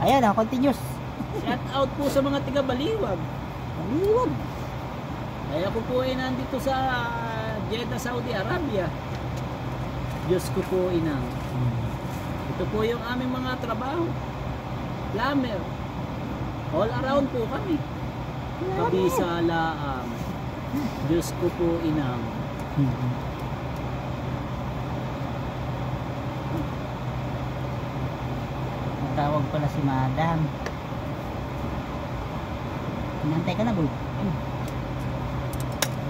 Ayan, continuous. Shout out po sa mga tiga Baliwag. Baliwag. Ay ako po ay nandito sa Jeddah, Saudi Arabia. Diyos ko po inang. Ito po yung aming mga trabaho. Plumber. All around po kami. Kabisa laang. Diyos ko po inang. Tawag pala si Madam. Inantay ka na, bro.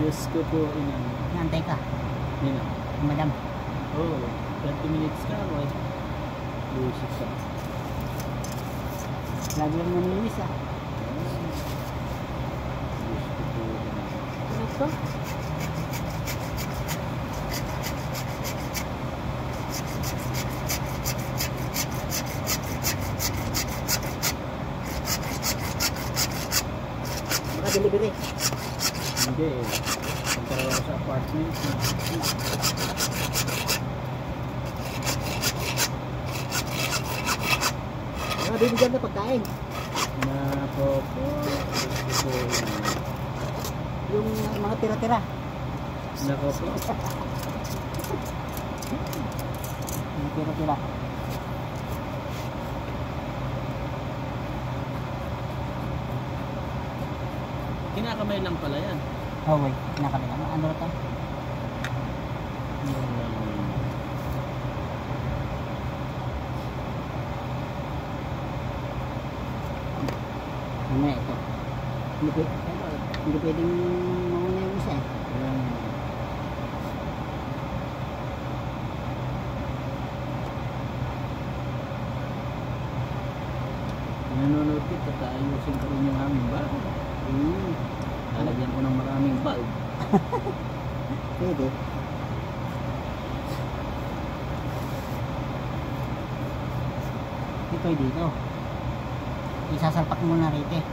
Diyos ko po inang. Inantay ka. Yun na. Madam. Oh, 20 minutes ka ako eh. Lusis ka. Lagi lang nanilis ah. Diyos ko po inang. Ano to? Baka delivery. Hindi eh. Punta ako sa apartment. Baka bibigyan na pagkain. Nako po. Diyos ko po inang. Yung mga tira-tira. Nako po. Yung tira-tira. Kinakamay lang pala yan. Oh, wait. Nakabila mo. Ano ito? Ano ito? Hindi pwedeng mauna yung isa eh. Nanonood kita, ayusin ko rin yung aming bahay. Lalagyan ko ng maraming bulb. Pwede. Ito dito. Isasalpak muna rito eh.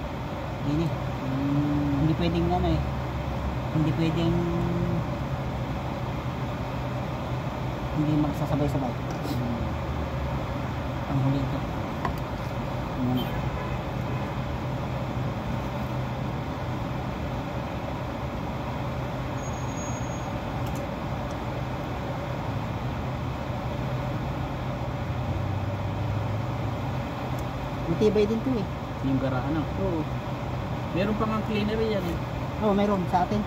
Gini. Hindi pwedeng ano eh. Hindi pwedeng hindi magsasabay-sabay. Ang huli ito. Muna. Matibay din to eh. Yung garaan ano. Oo. Meron pang ang cleaner yan eh. Oo, mayroon sa atin.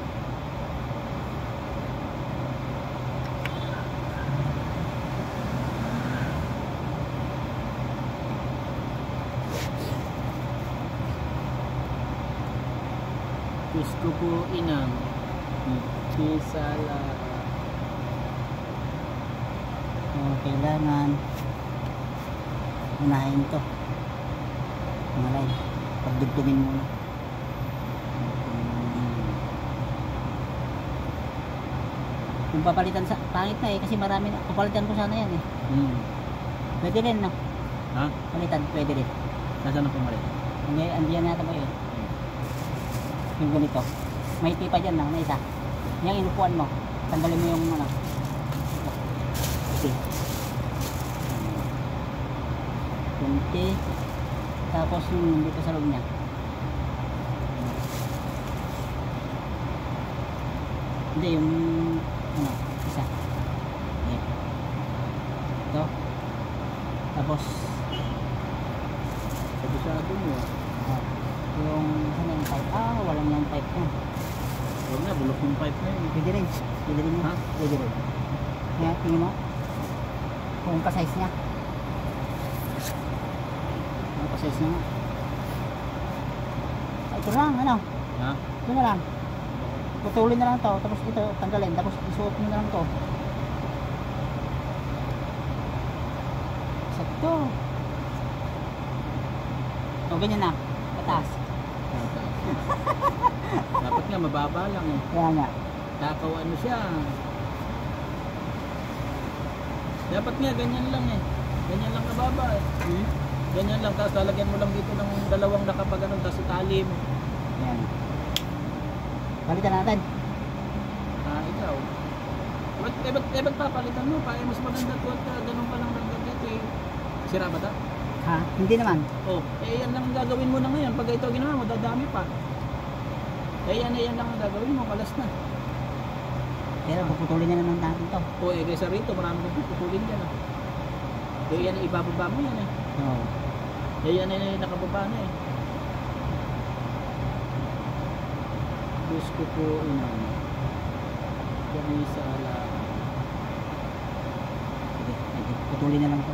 Diyos ko po inang. Kisala. Kailangan unahin to. Malay. Pagdugtungin muna. Kung papalitan sa pangit na eh kasi marami na. Papalitan ko sana yan eh. Pwede rin no. Ha? Palitan, pwede rin. Nasaan ang pumalit? Andiyan natin ba yun? Yung ganito. May tipa dyan lang na isa. Yung inupuan mo. Tanggalin mo yung ano. Okay. Kunti. Tapos yung dito sa loob niya. Hindi yung ano, isa. Ayan. Ito. Tapos Kabisado mo. yung ano yung pipe. Walang yung pipe na. Huwag na, bulok yung pipe na yun. Pwede rin. Pwede rin Ha? yun. Pwede rin. Kaya tingin mo. Kung ka-size niya. Kung ka-size niya nga. Ito lang, ano. Ha? Ito na lang. Putulin na lang to. Tapos ito, tanggalin. Tapos isuot mo na lang to. Sakto. O, ganyan na. Mataas. Dapat nga mababa lang eh. Kaya nga. Takaw ano siya. Dapat nga ganyan lang eh. Ganyan lang kababa eh. Ganyan lang. Tapos lalagyan mo lang dito ng dalawang nakapaganon. Tapos itali mo. Ayan. Balitan natin. Ikaw. Ba't papalitan mo? Para mas maganda ko at ganun pa lang lang dito eh. Sira ba ito? Ha? Hindi naman. Oh, yan lang ang gagawin mo na ngayon. Pag ito ginawa mo, dadami pa. Yan lang ang gagawin mo, kalas na. Pero puputulin na naman natin to. O kaysa rito, marami kong puputulin dyan. Yan ang ibababa mo yan Oo. Yan ay nakababa na Diyos ko po inang. Kami sa ala. Sige, putulin na lang to.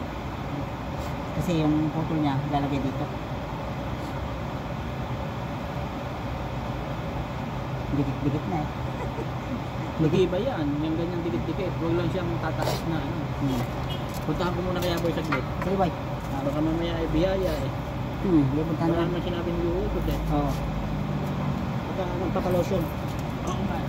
Kasi yung putol niya, lalagay dito. Dikit-dikit na Mag-iba yan, yung ganyang dikit-dikit. Huwag lang siyang tataas na Puntahan ko muna kaya boy saglit. Sige boy. Baka mamaya ay biyaya Lipuntahan Wala na. naman sinabing iuukod Oo. Baka magpapalosyon. Oo nga.